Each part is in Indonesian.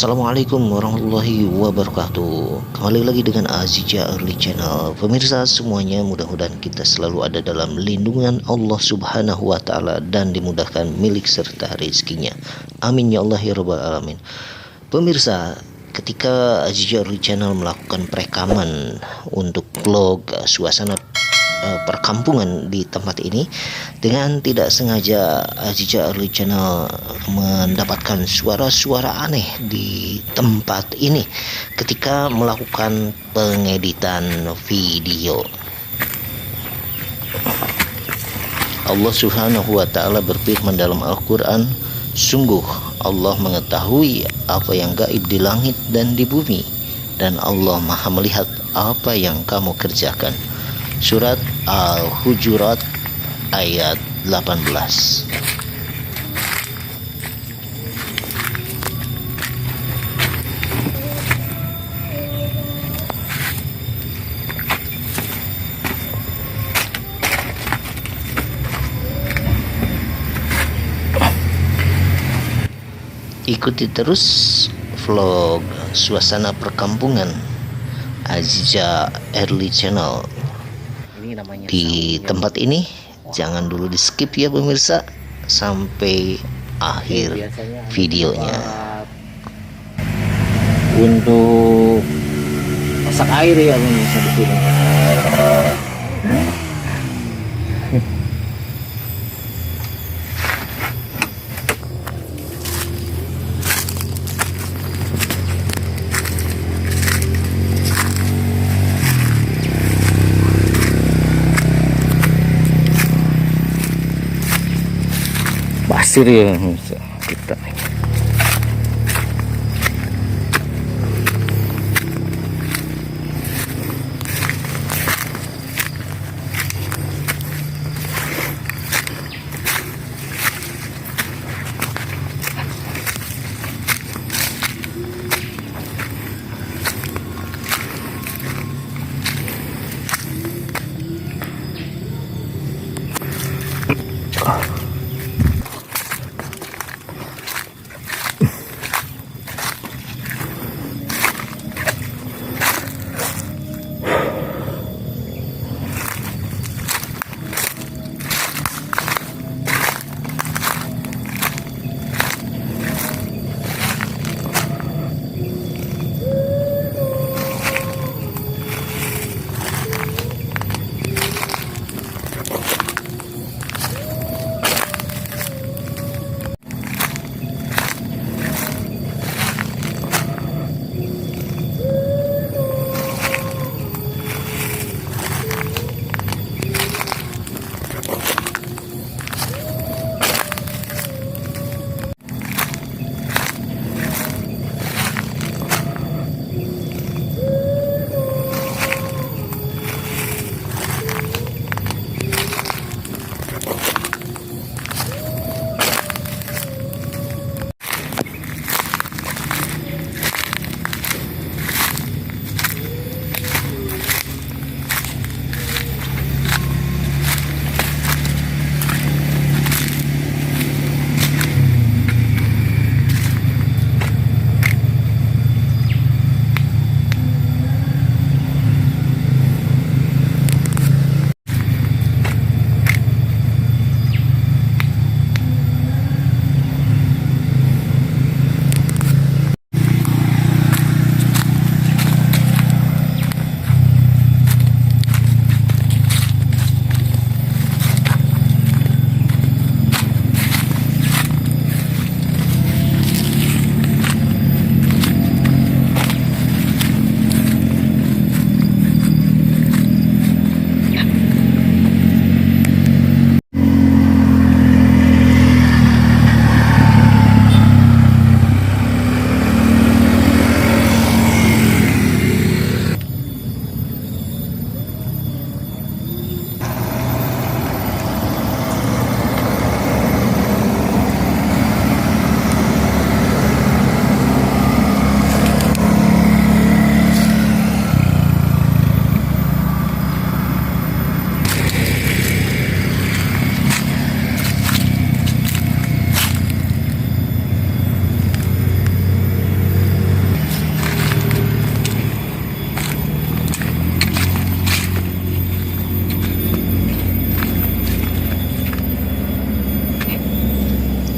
Assalamualaikum warahmatullahi wabarakatuh. Kembali lagi dengan Azija Early Channel. Pemirsa semuanya, mudah-mudahan kita selalu ada dalam lindungan Allah Subhanahu wa taala dan dimudahkan milik serta rezekinya. Amin ya Allah ya rabbal alamin. Pemirsa, ketika Azija Early Channel melakukan perekaman untuk vlog suasana perkampungan di tempat ini, dengan tidak sengaja Azija Early Channel mendapatkan suara-suara aneh di tempat ini ketika melakukan pengeditan video. Allah Subhanahu wa taala berfirman dalam Al-Qur'an, sungguh Allah mengetahui apa yang gaib di langit dan di bumi, dan Allah Maha melihat apa yang kamu kerjakan. Surat Al-Hujurat ayat 18. Ikuti terus vlog suasana perkampungan Azija Early Channel di tempat ini. Jangan dulu di skip ya pemirsa sampai akhir videonya. Untuk masak air ya pemirsa di sini. Pasir ya pemirsa kita.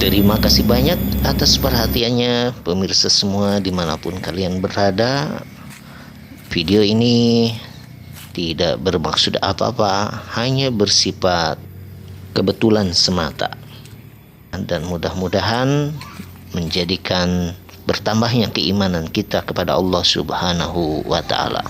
Terima kasih banyak atas perhatiannya pemirsa semua dimanapun kalian berada. Video ini tidak bermaksud apa-apa, hanya bersifat kebetulan semata, dan mudah-mudahan menjadikan bertambahnya keimanan kita kepada Allah Subhanahu wa Ta'ala.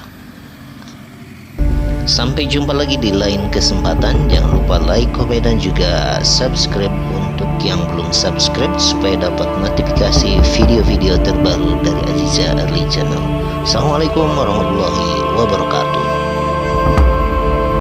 Sampai jumpa lagi di lain kesempatan. Jangan lupa like, komen, dan juga subscribe untuk yang belum subscribe supaya dapat notifikasi video-video terbaru dari Aziza Early Channel. Assalamualaikum warahmatullahi wabarakatuh.